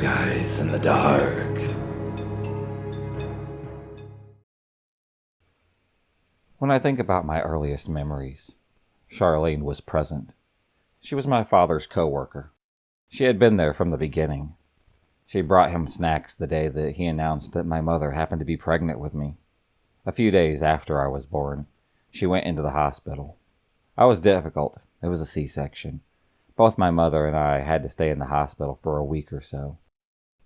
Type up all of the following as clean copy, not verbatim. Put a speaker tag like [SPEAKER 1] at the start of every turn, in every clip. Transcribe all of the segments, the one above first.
[SPEAKER 1] guys in the dark.
[SPEAKER 2] When I think about my earliest memories, Charlene was present. She was my father's coworker. She had been there from the beginning. She brought him snacks the day that he announced that my mother happened to be pregnant with me. A few days after I was born, she went into the hospital. I was difficult. It was a C-section. Both my mother and I had to stay in the hospital for a week or so.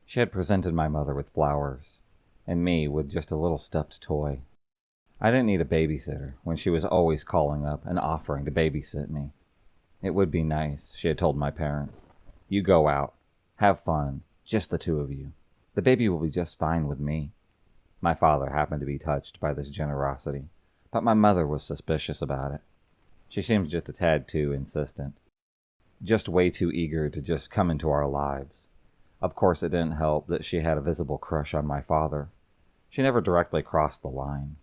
[SPEAKER 2] She had presented my mother with flowers, and me with just a little stuffed toy. I didn't need a babysitter when she was always calling up and offering to babysit me. It would be nice, she had told my parents. You go out. Have fun. Just the two of you. The baby will be just fine with me. My father happened to be touched by this generosity, but my mother was suspicious about it. She seems just a tad too insistent. Just way too eager to just come into our lives. Of course, it didn't help that she had a visible crush on my father. She never directly crossed the line.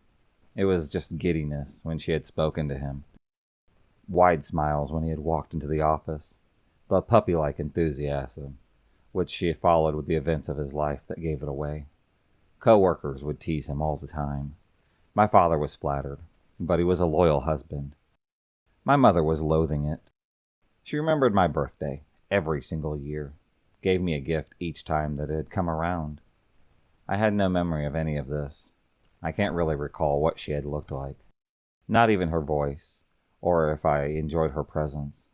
[SPEAKER 2] It was just giddiness when she had spoken to him. Wide smiles when he had walked into the office. The puppy-like enthusiasm, which she had followed with the events of his life that gave it away. Co-workers would tease him all the time. My father was flattered, but he was a loyal husband. My mother was loathing it. She remembered my birthday every single year, gave me a gift each time that it had come around. I had no memory of any of this. I can't really recall what she had looked like. Not even her voice, or if I enjoyed her presence.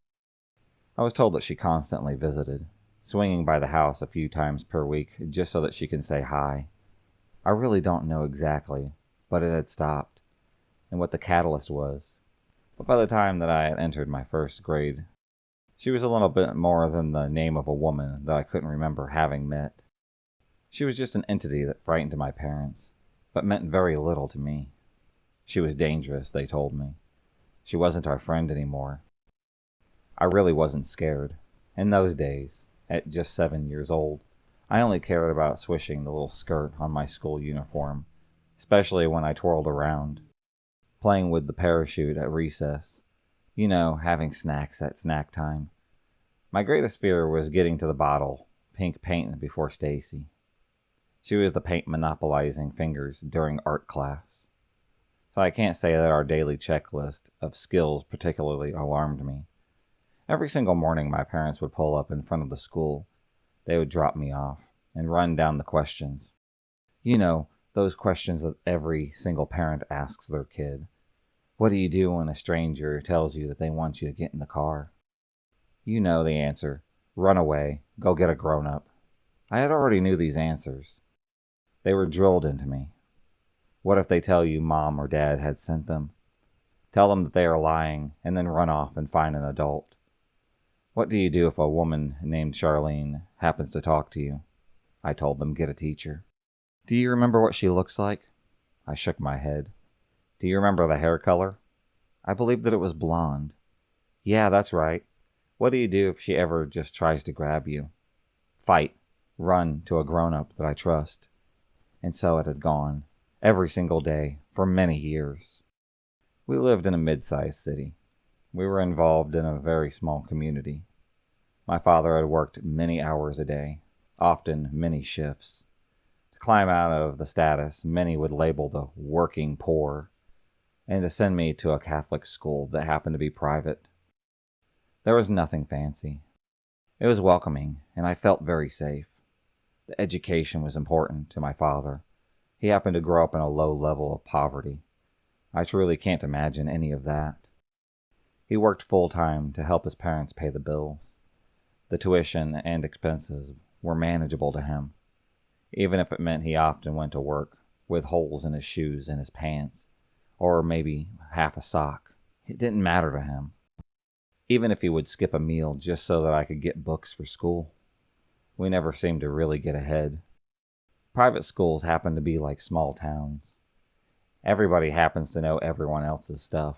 [SPEAKER 2] I was told that she constantly visited, swinging by the house a few times per week just so that she can say hi. I really don't know exactly, but it had stopped, and what the catalyst was. But by the time that I had entered my first grade, she was a little bit more than the name of a woman that I couldn't remember having met. She was just an entity that frightened my parents, but meant very little to me. She was dangerous, they told me. She wasn't our friend anymore. I really wasn't scared. In those days, at just 7 years old, I only cared about swishing the little skirt on my school uniform, especially when I twirled around, playing with the parachute at recess. You know, having snacks at snack time. My greatest fear was getting to the bottle, pink paint before Stacy. She was the paint monopolizing fingers during art class. So I can't say that our daily checklist of skills particularly alarmed me. Every single morning my parents would pull up in front of the school. They would drop me off and run down the questions. You know, those questions that every single parent asks their kid. What do you do when a stranger tells you that they want you to get in the car? You know the answer. Run away. Go get a grown-up. I had already knew these answers. They were drilled into me. What if they tell you mom or dad had sent them? Tell them that they are lying and then run off and find an adult. What do you do if a woman named Charlene happens to talk to you? I told them, get a teacher. Do you remember what she looks like? I shook my head. Do you remember the hair color? I believe that it was blonde. Yeah, that's right. What do you do if she ever just tries to grab you? Fight. Run to a grown-up that I trust. And so it had gone, every single day, for many years. We lived in a mid-sized city. We were involved in a very small community. My father had worked many hours a day, often many shifts. To climb out of the status many would label the working poor, and to send me to a Catholic school that happened to be private. There was nothing fancy. It was welcoming, and I felt very safe. The education was important to my father. He happened to grow up in a low level of poverty. I truly can't imagine any of that. He worked full-time to help his parents pay the bills. The tuition and expenses were manageable to him, even if it meant he often went to work with holes in his shoes and his pants, or maybe half a sock. It didn't matter to him. Even if he would skip a meal just so that I could get books for school. We never seemed to really get ahead. Private schools happen to be like small towns. Everybody happens to know everyone else's stuff.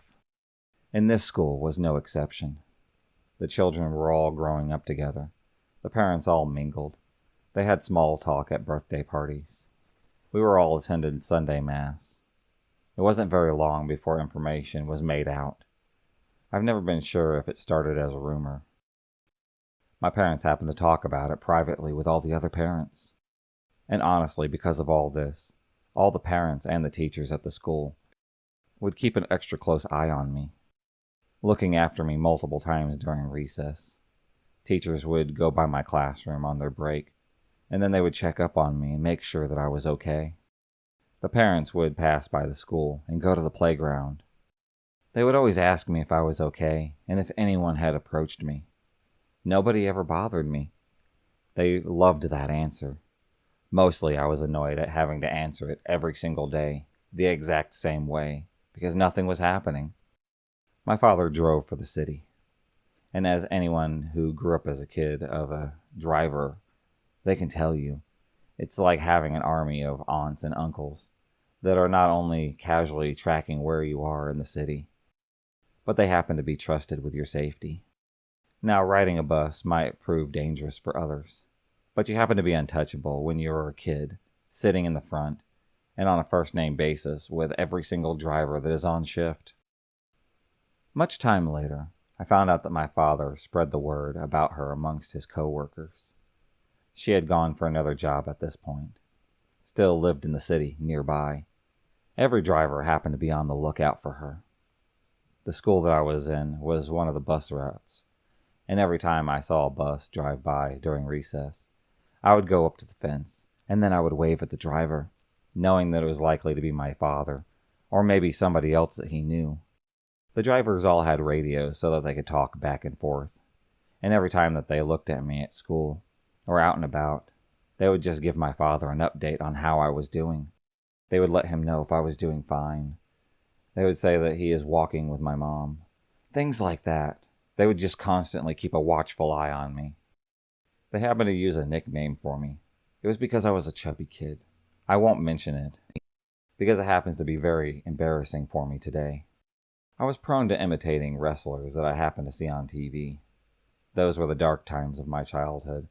[SPEAKER 2] And this school was no exception. The children were all growing up together. The parents all mingled. They had small talk at birthday parties. We were all attending Sunday Mass. It wasn't very long before information was made out. I've never been sure if it started as a rumor. My parents happened to talk about it privately with all the other parents. And honestly, because of all this, all the parents and the teachers at the school would keep an extra close eye on me, looking after me multiple times during recess. Teachers would go by my classroom on their break, and then they would check up on me and make sure that I was okay. The parents would pass by the school and go to the playground. They would always ask me if I was okay and if anyone had approached me. Nobody ever bothered me. They loved that answer. Mostly I was annoyed at having to answer it every single day, the exact same way, because nothing was happening. My father drove for the city, and as anyone who grew up as a kid of a driver, they can tell you, it's like having an army of aunts and uncles that are not only casually tracking where you are in the city, but they happen to be trusted with your safety. Now, riding a bus might prove dangerous for others, but you happen to be untouchable when you're a kid, sitting in the front, and on a first-name basis with every single driver that is on shift. Much time later, I found out that my father spread the word about her amongst his co-workers. She had gone for another job at this point, still lived in the city nearby. Every driver happened to be on the lookout for her. The school that I was in was one of the bus routes, and every time I saw a bus drive by during recess, I would go up to the fence, and then I would wave at the driver, knowing that it was likely to be my father, or maybe somebody else that he knew. The drivers all had radios so that they could talk back and forth, and every time that they looked at me at school, or out and about, they would just give my father an update on how I was doing. They would let him know if I was doing fine. They would say that he is walking with my mom. Things like that. They would just constantly keep a watchful eye on me. They happened to use a nickname for me. It was because I was a chubby kid. I won't mention it, because it happens to be very embarrassing for me today. I was prone to imitating wrestlers that I happened to see on TV. Those were the dark times of my childhood.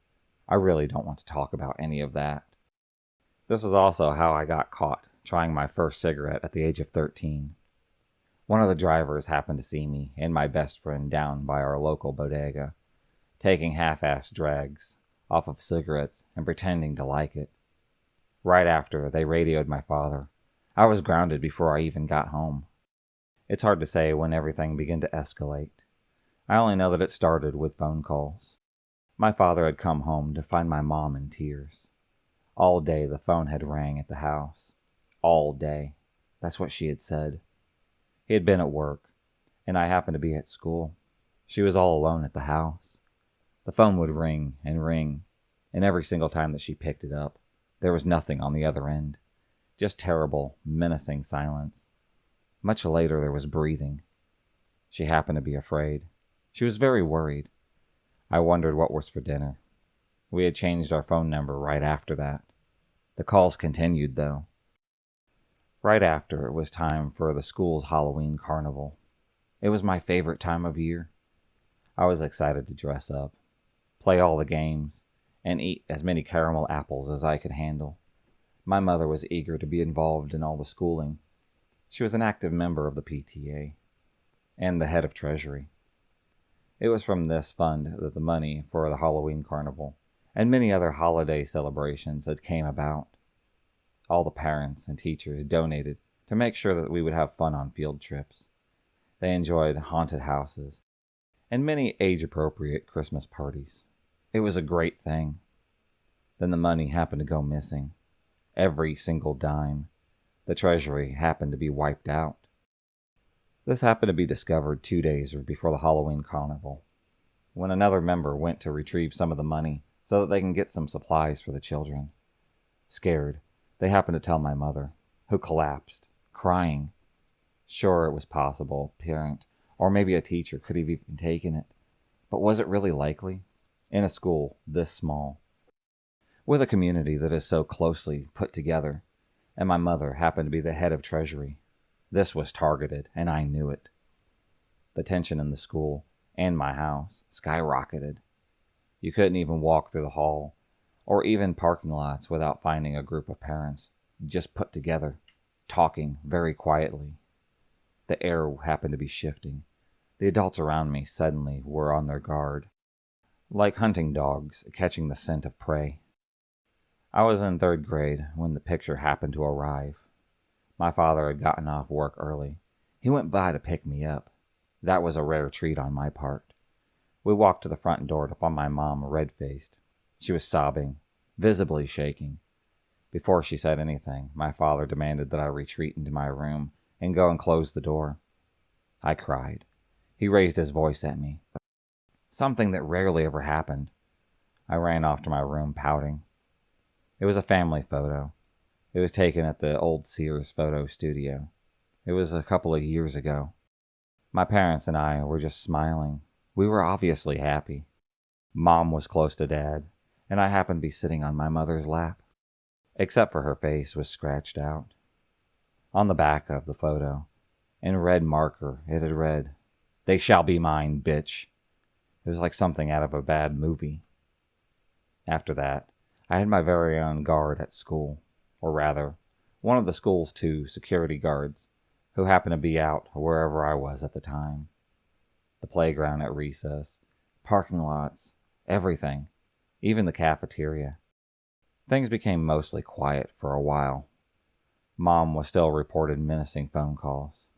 [SPEAKER 2] I really don't want to talk about any of that. This is also how I got caught trying my first cigarette at the age of 13. One of the drivers happened to see me and my best friend down by our local bodega, taking half-assed drags off of cigarettes and pretending to like it. Right after, they radioed my father. I was grounded before I even got home. It's hard to say when everything began to escalate. I only know that it started with phone calls. My father had come home to find my mom in tears. All day the phone had rang at the house. All day. That's what she had said. He had been at work, and I happened to be at school. She was all alone at the house. The phone would ring, and every single time that she picked it up, there was nothing on the other end. Just terrible, menacing silence. Much later, there was breathing. She happened to be afraid. She was very worried. I wondered what was for dinner. We had changed our phone number right after that. The calls continued, though. Right after, it was time for the school's Halloween carnival. It was my favorite time of year. I was excited to dress up, play all the games, and eat as many caramel apples as I could handle. My mother was eager to be involved in all the schooling. She was an active member of the PTA and the head of Treasury. It was from this fund that the money for the Halloween carnival and many other holiday celebrations had came about. All the parents and teachers donated to make sure that we would have fun on field trips. They enjoyed haunted houses and many age-appropriate Christmas parties. It was a great thing. Then the money happened to go missing. Every single dime. The treasury happened to be wiped out. This happened to be discovered 2 days before the Halloween carnival, when another member went to retrieve some of the money so that they can get some supplies for the children. Scared, they happened to tell my mother, who collapsed, crying. Sure, it was possible a parent or maybe a teacher could have even taken it, but was it really likely? In a school this small, with a community that is so closely put together, and my mother happened to be the head of Treasury. This was targeted, and I knew it. The tension in the school and my house skyrocketed. You couldn't even walk through the hall or even parking lots without finding a group of parents just put together, talking very quietly. The air happened to be shifting. The adults around me suddenly were on their guard. like hunting dogs catching the scent of prey. I was in 3rd grade when the picture happened to arrive. My father had gotten off work early. He went by to pick me up. That was a rare treat on my part. We walked to the front door to find my mom red-faced. She was sobbing, visibly shaking. Before she said anything, my father demanded that I retreat into my room and go and close the door. I cried. He raised his voice at me. Something that rarely ever happened. I ran off to my room pouting. It was a family photo. It was taken at the old Sears photo studio. It was a couple of years ago. My parents and I were just smiling. We were obviously happy. Mom was close to Dad, and I happened to be sitting on my mother's lap. Except for her face was scratched out. On the back of the photo, in red marker, it had read, "They shall be mine, bitch." It was like something out of a bad movie. After that, I had my very own guard at school, or rather, one of the school's 2 security guards, who happened to be out wherever I was at the time. The playground at recess, parking lots, everything, even the cafeteria. Things became mostly quiet for a while. Mom was still reported menacing phone calls.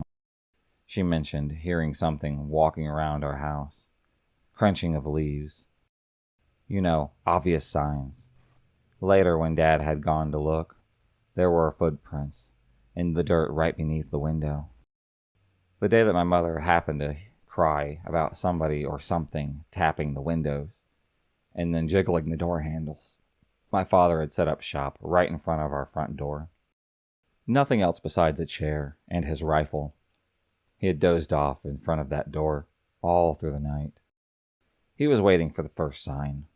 [SPEAKER 2] She mentioned hearing something walking around our house, crunching of leaves. You know, obvious signs. Later, when Dad had gone to look, there were footprints in the dirt right beneath the window. The day that my mother happened to cry about somebody or something tapping the windows and then jiggling the door handles, my father had set up shop right in front of our front door. Nothing else besides a chair and his rifle. He had dozed off in front of that door all through the night. He was waiting for the first sign.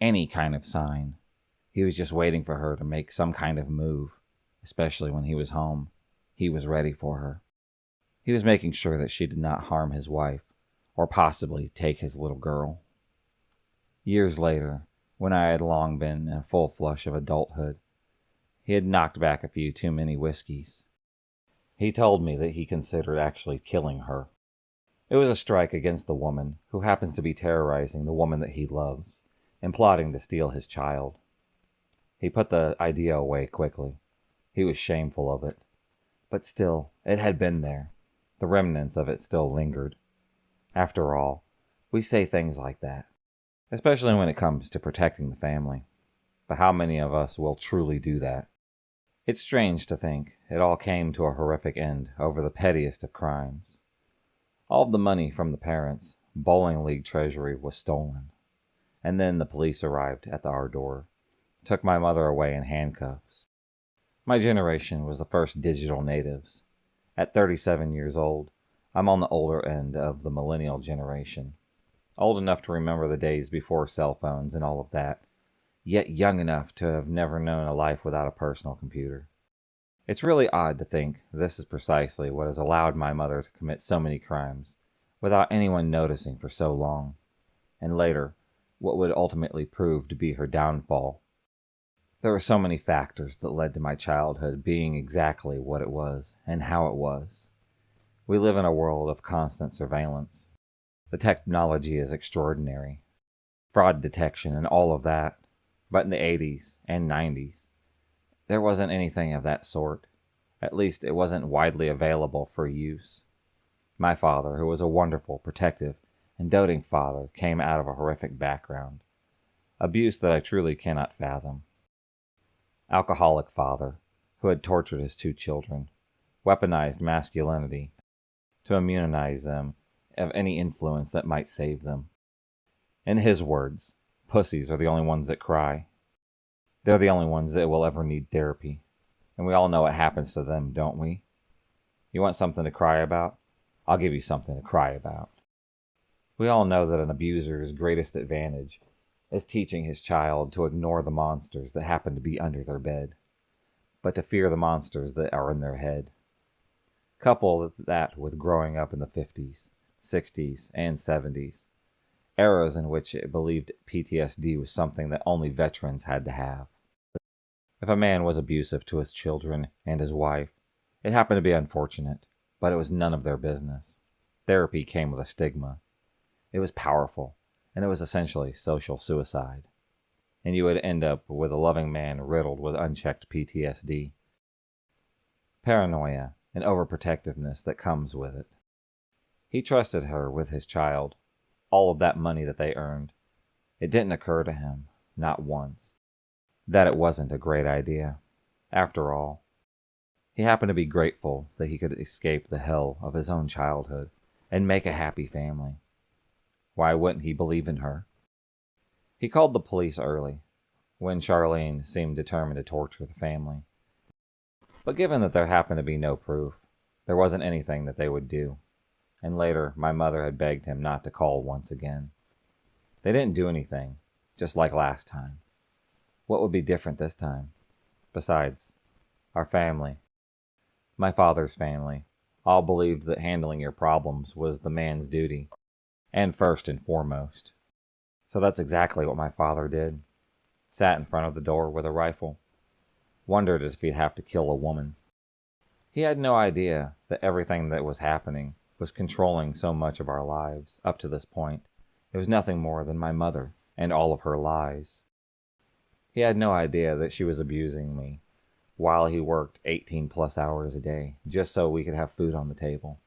[SPEAKER 2] Any kind of sign. He was just waiting for her to make some kind of move, especially when he was home. He was ready for her. He was making sure that she did not harm his wife, or possibly take his little girl. Years later, when I had long been in full flush of adulthood, he had knocked back a few too many whiskeys. He told me that he considered actually killing her. It was a strike against the woman who happens to be terrorizing the woman that he loves and plotting to steal his child. He put the idea away quickly. He was shameful of it. But still, it had been there. The remnants of it still lingered. After all, we say things like that, especially when it comes to protecting the family. But how many of us will truly do that? It's strange to think it all came to a horrific end over the pettiest of crimes. All of the money from the parents' bowling league treasury was stolen. And then the police arrived at our door, took my mother away in handcuffs. My generation was the first digital natives. At 37 years old, I'm on the older end of the millennial generation. Old enough to remember the days before cell phones and all of that, yet young enough to have never known a life without a personal computer. It's really odd to think this is precisely what has allowed my mother to commit so many crimes without anyone noticing for so long, and later, what would ultimately prove to be her downfall. There were so many factors that led to my childhood being exactly what it was and how it was. We live in a world of constant surveillance. The technology is extraordinary. Fraud detection and all of that. But in the 80s and 90s, there wasn't anything of that sort. At least it wasn't widely available for use. My father, who was a wonderful, protective, and doting father, came out of a horrific background. Abuse that I truly cannot fathom. Alcoholic father, who had tortured his 2 children, weaponized masculinity to immunize them of any influence that might save them. In his words, pussies are the only ones that cry. They're the only ones that will ever need therapy. And we all know what happens to them, don't we? You want something to cry about? I'll give you something to cry about. We all know that an abuser's greatest advantage is teaching his child to ignore the monsters that happen to be under their bed, but to fear the monsters that are in their head. Couple that with growing up in the 50s, 60s, and 70s, eras in which it believed PTSD was something that only veterans had to have. If a man was abusive to his children and his wife, it happened to be unfortunate, but it was none of their business. Therapy came with a stigma. It was powerful, and it was essentially social suicide. And you would end up with a loving man riddled with unchecked PTSD, paranoia, and overprotectiveness that comes with it. He trusted her with his child, all of that money that they earned. It didn't occur to him, not once, that it wasn't a great idea. After all, he happened to be grateful that he could escape the hell of his own childhood and make a happy family. Why wouldn't he believe in her? He called the police early, when Charlene seemed determined to torture the family. But given that there happened to be no proof, there wasn't anything that they would do. And later, my mother had begged him not to call once again. They didn't do anything, just like last time. What would be different this time? Besides, our family, my father's family, all believed that handling your problems was the man's duty, and first and foremost. So that's exactly what my father did. Sat in front of the door with a rifle. Wondered if he'd have to kill a woman. He had no idea that everything that was happening was controlling so much of our lives up to this point. It was nothing more than my mother and all of her lies. He had no idea that she was abusing me while he worked 18 plus hours a day just so we could have food on the table.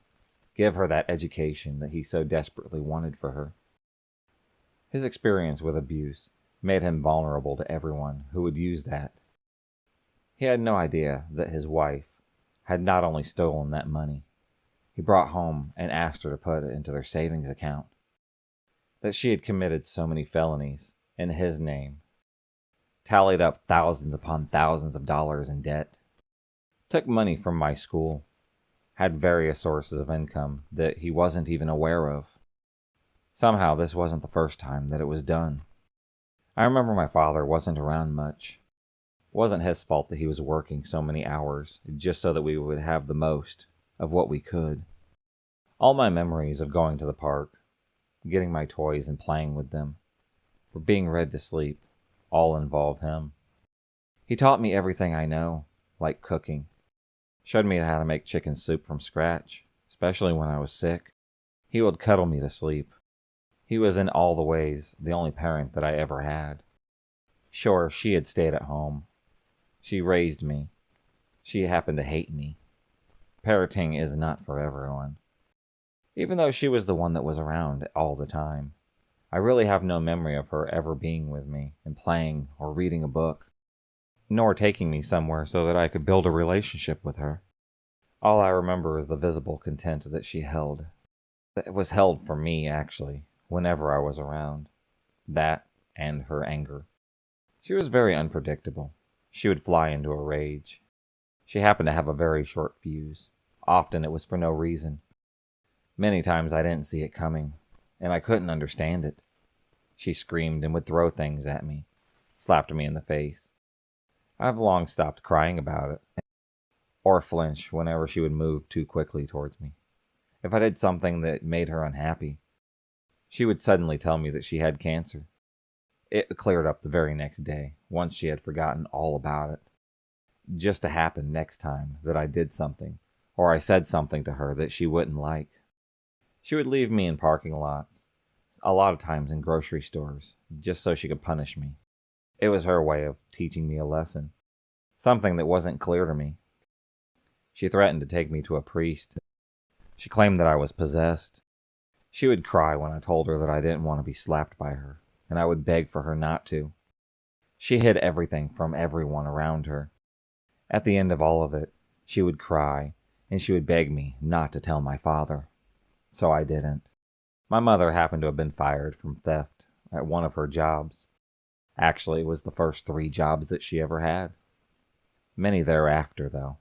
[SPEAKER 2] Give her that education that he so desperately wanted for her. His experience with abuse made him vulnerable to everyone who would use that. He had no idea that his wife had not only stolen that money, he brought home and asked her to put it into their savings account. That she had committed so many felonies in his name, tallied up thousands upon thousands of dollars in debt, took money from my school, had various sources of income that he wasn't even aware of. Somehow this wasn't the first time that it was done. I remember my father wasn't around much. It wasn't his fault that he was working so many hours just so that we would have the most of what we could. All my memories of going to the park, getting my toys and playing with them, or being read to sleep, all involve him. He taught me everything I know, like cooking. Showed me how to make chicken soup from scratch, especially when I was sick. He would cuddle me to sleep. He was in all the ways the only parent that I ever had. Sure, she had stayed at home. She raised me. She happened to hate me. Parenting is not for everyone. Even though she was the one that was around all the time, I really have no memory of her ever being with me and playing or reading a book, nor taking me somewhere so that I could build a relationship with her. All I remember is the visible content that she held. It was held for me, actually, whenever I was around. That and her anger. She was very unpredictable. She would fly into a rage. She happened to have a very short fuse. Often it was for no reason. Many times I didn't see it coming, and I couldn't understand it. She screamed and would throw things at me, slapped me in the face. I've long stopped crying about it, or flinch whenever she would move too quickly towards me. If I did something that made her unhappy, she would suddenly tell me that she had cancer. It cleared up the very next day, once she had forgotten all about it. Just to happen next time that I did something, or I said something to her that she wouldn't like. She would leave me in parking lots, a lot of times in grocery stores, just so she could punish me. It was her way of teaching me a lesson, something that wasn't clear to me. She threatened to take me to a priest. She claimed that I was possessed. She would cry when I told her that I didn't want to be slapped by her, and I would beg for her not to. She hid everything from everyone around her. At the end of all of it, she would cry, and she would beg me not to tell my father. So I didn't. My mother happened to have been fired from theft at one of her jobs. Actually, it was the first 3 jobs that she ever had. Many thereafter, though.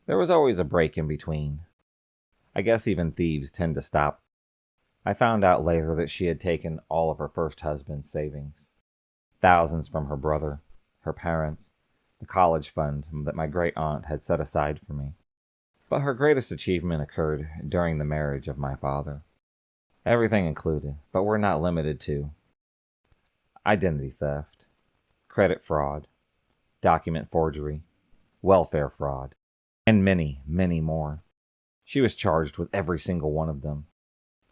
[SPEAKER 2] There was always a break in between. I guess even thieves tend to stop. I found out later that she had taken all of her first husband's savings. Thousands from her brother, her parents, the college fund that my great aunt had set aside for me. But her greatest achievement occurred during the marriage of my father. Everything included, but we're not limited to identity theft, credit fraud, document forgery, welfare fraud, and many, many more. She was charged with every single one of them.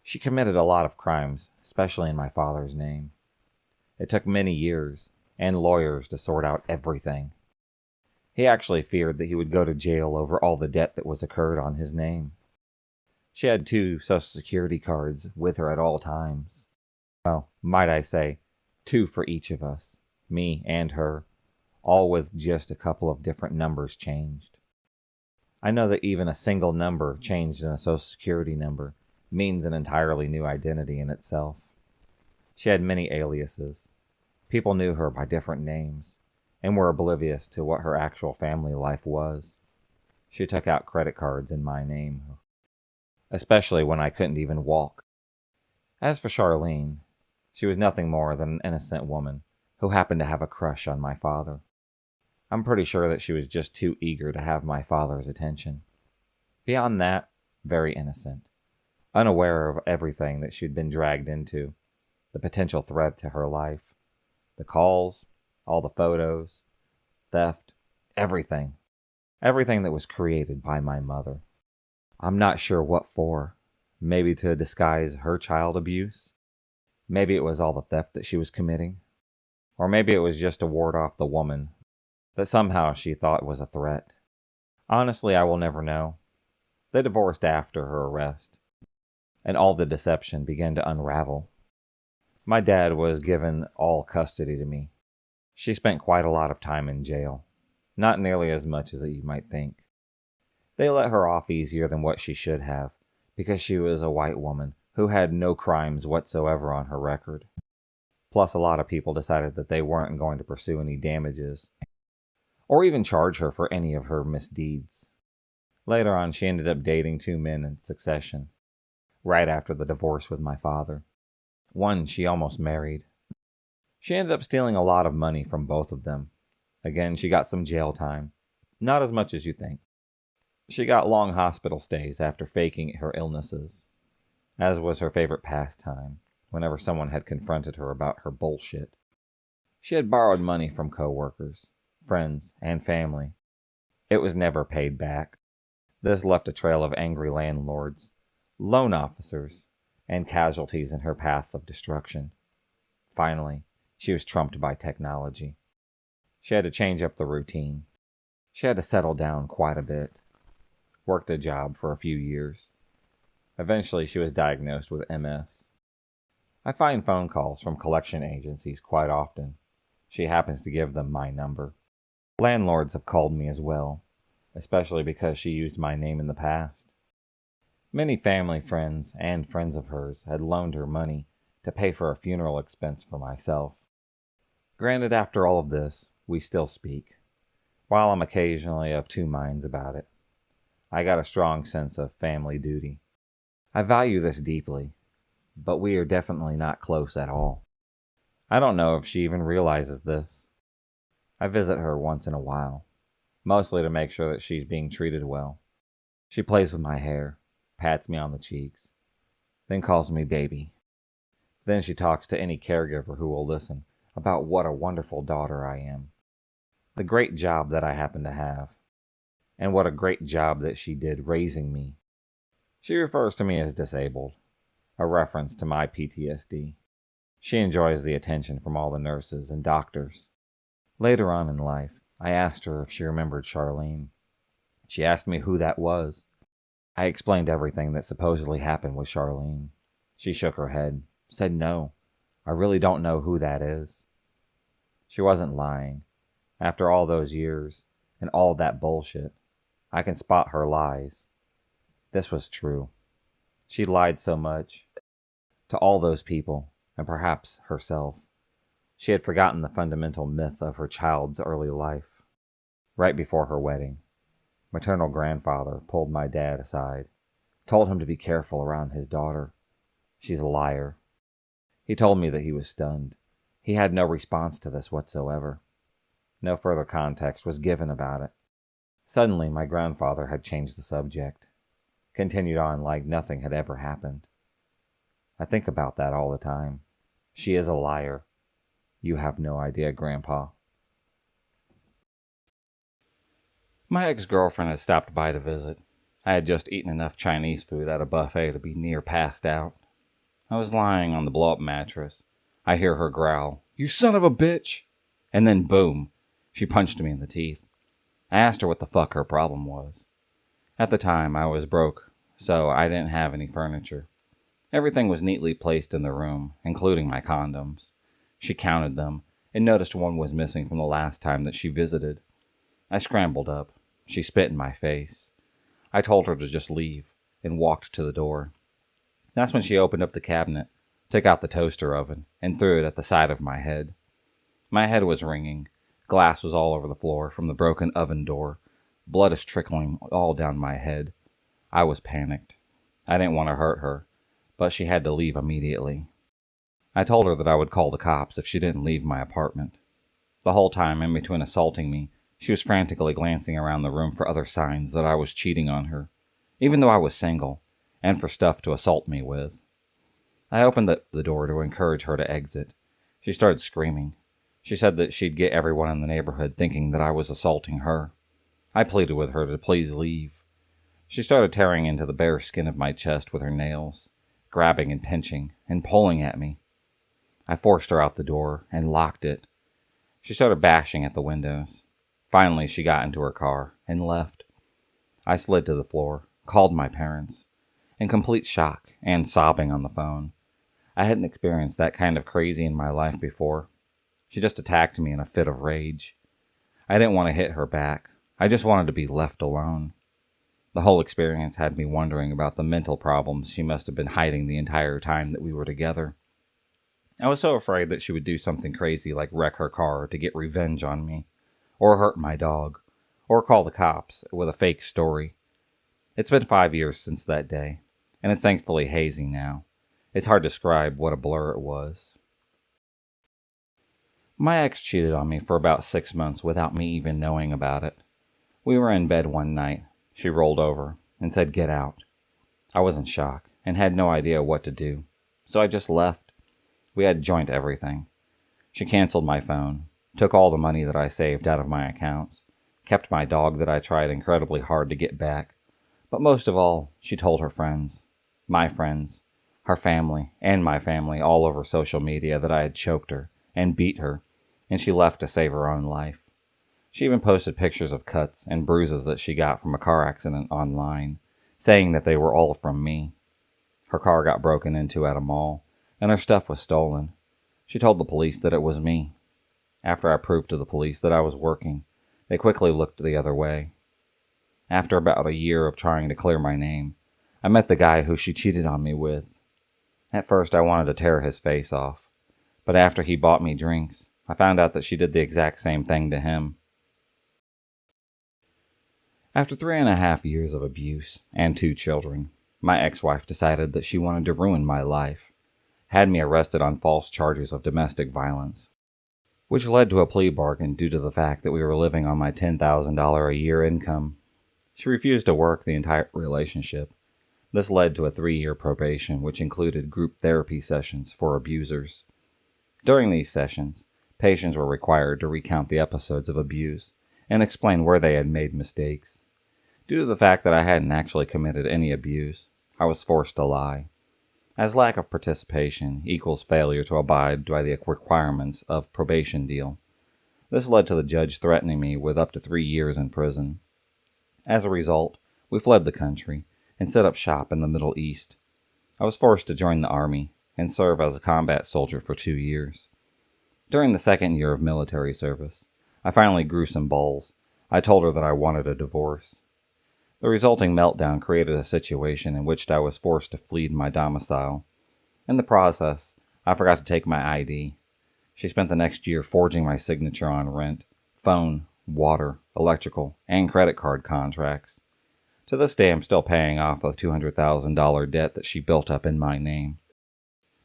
[SPEAKER 2] She committed a lot of crimes, especially in my father's name. It took many years and lawyers to sort out everything. He actually feared that he would go to jail over all the debt that was occurred on his name. She had 2 Social Security cards with her at all times. Well, might I say, 2 for each of us, me and her, all with just a couple of different numbers changed. I know that even a single number changed in a Social Security number means an entirely new identity in itself. She had many aliases. People knew her by different names and were oblivious to what her actual family life was. She took out credit cards in my name, especially when I couldn't even walk. As for Charlene, she was nothing more than an innocent woman who happened to have a crush on my father. I'm pretty sure that she was just too eager to have my father's attention. Beyond that, very innocent, unaware of everything that she'd been dragged into, the potential threat to her life, the calls, all the photos, theft, everything. Everything that was created by my mother. I'm not sure what for. Maybe to disguise her child abuse. Maybe it was all the theft that she was committing. Or maybe it was just to ward off the woman that somehow she thought was a threat. Honestly, I will never know. They divorced after her arrest, and all the deception began to unravel. My dad was given all custody to me. She spent quite a lot of time in jail. Not nearly as much as you might think. They let her off easier than what she should have, because she was a white woman who had no crimes whatsoever on her record. Plus, a lot of people decided that they weren't going to pursue any damages, or even charge her for any of her misdeeds. Later on, she ended up dating 2 men in succession, right after the divorce with my father. One she almost married. She ended up stealing a lot of money from both of them. Again, she got some jail time. Not as much as you think. She got long hospital stays after faking her illnesses, as was her favorite pastime whenever someone had confronted her about her bullshit. She had borrowed money from coworkers, friends, and family. It was never paid back. This left a trail of angry landlords, loan officers, and casualties in her path of destruction. Finally, she was trumped by technology. She had to change up the routine. She had to settle down quite a bit. Worked a job for a few years. Eventually, she was diagnosed with MS. I find phone calls from collection agencies quite often. She happens to give them my number. Landlords have called me as well, especially because she used my name in the past. Many family friends and friends of hers had loaned her money to pay for a funeral expense for myself. Granted, after all of this, we still speak. While I'm occasionally of 2 minds about it, I got a strong sense of family duty. I value this deeply, but we are definitely not close at all. I don't know if she even realizes this. I visit her once in a while, mostly to make sure that she's being treated well. She plays with my hair, pats me on the cheeks, then calls me baby. Then she talks to any caregiver who will listen about what a wonderful daughter I am, the great job that I happen to have, and what a great job that she did raising me. She refers to me as disabled, a reference to my PTSD. She enjoys the attention from all the nurses and doctors. Later on in life, I asked her if she remembered Charlene. She asked me who that was. I explained everything that supposedly happened with Charlene. She shook her head, said no, I really don't know who that is. She wasn't lying. After all those years and all that bullshit, I can spot her lies. This was true. She lied so much to all those people and perhaps herself. She had forgotten the fundamental myth of her child's early life. Right before her wedding, maternal grandfather pulled my dad aside, told him to be careful around his daughter. She's a liar. He told me that he was stunned. He had no response to this whatsoever. No further context was given about it. Suddenly, my grandfather had changed the subject, continued on like nothing had ever happened. I think about that all the time. She is a liar. You have no idea, Grandpa. My ex-girlfriend had stopped by to visit. I had just eaten enough Chinese food at a buffet to be near passed out. I was lying on the blow-up mattress. I hear her growl, "You son of a bitch!" And then boom, she punched me in the teeth. I asked her what the fuck her problem was. At the time, I was broke, so I didn't have any furniture. Everything was neatly placed in the room, including my condoms. She counted them and noticed one was missing from the last time that she visited. I scrambled up. She spit in my face. I told her to just leave and walked to the door. That's when she opened up the cabinet, took out the toaster oven, and threw it at the side of my head. My head was ringing. Glass was all over the floor from the broken oven door. Blood is trickling all down my head. I was panicked. I didn't want to hurt her, but she had to leave immediately. I told her that I would call the cops if she didn't leave my apartment. The whole time in between assaulting me, she was frantically glancing around the room for other signs that I was cheating on her, even though I was single, and for stuff to assault me with. I opened the door to encourage her to exit. She started screaming. She said that she'd get everyone in the neighborhood thinking that I was assaulting her. I pleaded with her to please leave. She started tearing into the bare skin of my chest with her nails, grabbing and pinching and pulling at me. I forced her out the door and locked it. She started bashing at the windows. Finally, she got into her car and left. I slid to the floor, called my parents, in complete shock and sobbing on the phone. I hadn't experienced that kind of crazy in my life before. She just attacked me in a fit of rage. I didn't want to hit her back. I just wanted to be left alone. The whole experience had me wondering about the mental problems she must have been hiding the entire time that we were together. I was so afraid that she would do something crazy like wreck her car to get revenge on me, or hurt my dog, or call the cops with a fake story. It's been 5 years since that day, and it's thankfully hazy now. It's hard to describe what a blur it was. My ex cheated on me for about 6 months without me even knowing about it. We were in bed one night. She rolled over and said, "Get out." I was in shock and had no idea what to do, so I just left. We had joint everything. She canceled my phone, took all the money that I saved out of my accounts, kept my dog that I tried incredibly hard to get back, but most of all, she told her friends, my friends, her family, and my family all over social media that I had choked her and beat her, and she left to save her own life. She even posted pictures of cuts and bruises that she got from a car accident online, saying that they were all from me. Her car got broken into at a mall, and her stuff was stolen. She told the police that it was me. After I proved to the police that I was working, they quickly looked the other way. After about a year of trying to clear my name, I met the guy who she cheated on me with. At first, I wanted to tear his face off, but after he bought me drinks, I found out that she did the exact same thing to him. After 3.5 years of abuse and 2 children, my ex-wife decided that she wanted to ruin my life, had me arrested on false charges of domestic violence, which led to a plea bargain due to the fact that we were living on my $10,000 a year income. She refused to work the entire relationship. This led to a 3-year probation, which included group therapy sessions for abusers. During these sessions, patients were required to recount the episodes of abuse and explain where they had made mistakes. Due to the fact that I hadn't actually committed any abuse, I was forced to lie, as lack of participation equals failure to abide by the requirements of probation deal. This led to the judge threatening me with up to 3 years in prison. As a result, we fled the country and set up shop in the Middle East. I was forced to join the army and serve as a combat soldier for 2 years. During the 2nd year of military service, I finally grew some balls. I told her that I wanted a divorce. The resulting meltdown created a situation in which I was forced to flee my domicile. In the process, I forgot to take my ID. She spent the next year forging my signature on rent, phone, water, electrical, and credit card contracts. To this day, I'm still paying off a $200,000 debt that she built up in my name.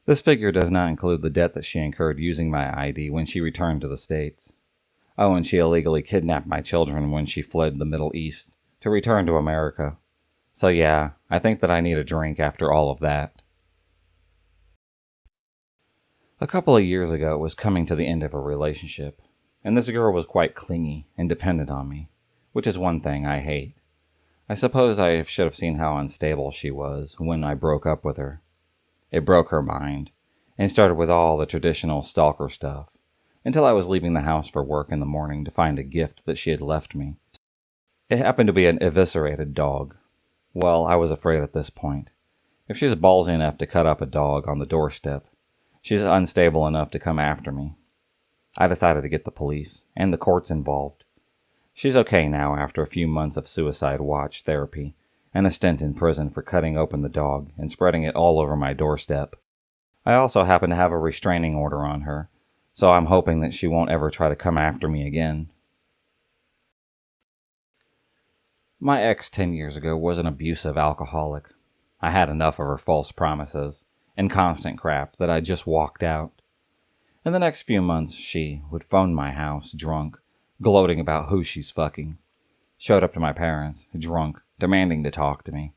[SPEAKER 2] This figure does not include the debt that she incurred using my ID when she returned to the States. Oh, and she illegally kidnapped my children when she fled the Middle East to return to America. So yeah, I think that I need a drink after all of that. A couple of years ago, it was coming to the end of a relationship, and this girl was quite clingy and dependent on me, which is one thing I hate. I suppose I should have seen how unstable she was when I broke up with her. It broke her mind, and started with all the traditional stalker stuff, until I was leaving the house for work in the morning to find a gift that she had left me. It happened to be an eviscerated dog. Well, I was afraid at this point. If she's ballsy enough to cut up a dog on the doorstep, she's unstable enough to come after me. I decided to get the police, and the courts involved. She's okay now after a few months of suicide watch therapy, and a stint in prison for cutting open the dog and spreading it all over my doorstep. I also happen to have a restraining order on her, so I'm hoping that she won't ever try to come after me again. My ex 10 years ago was an abusive alcoholic. I had enough of her false promises and constant crap that I just walked out. In the next few months, she would phone my house, drunk, gloating about who she's fucking. Showed up to my parents, drunk, demanding to talk to me.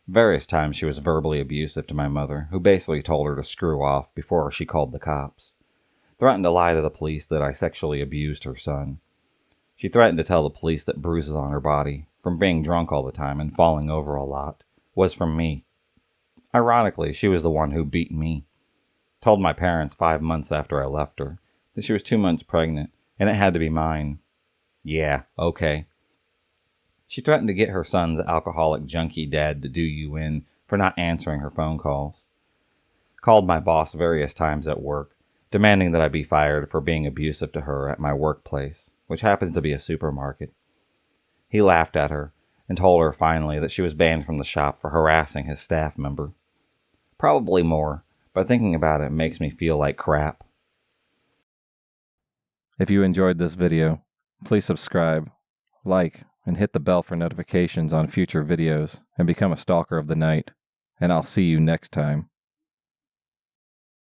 [SPEAKER 2] Various times she was verbally abusive to my mother, who basically told her to screw off before she called the cops. Threatened to lie to the police that I sexually abused her son. She threatened to tell the police that bruises on her body, from being drunk all the time and falling over a lot, was from me. Ironically, she was the one who beat me. Told my parents 5 months after I left her that she was 2 months pregnant and it had to be mine. Yeah, okay. She threatened to get her son's alcoholic junkie dad to do you in for not answering her phone calls. Called my boss various times at work, demanding that I be fired for being abusive to her at my workplace, which happens to be a supermarket. He laughed at her and told her finally that she was banned from the shop for harassing his staff member. Probably more, but thinking about it makes me feel like crap.
[SPEAKER 3] If you enjoyed this video, please subscribe, like, and hit the bell for notifications on future videos and become a stalker of the night. And I'll see you next time.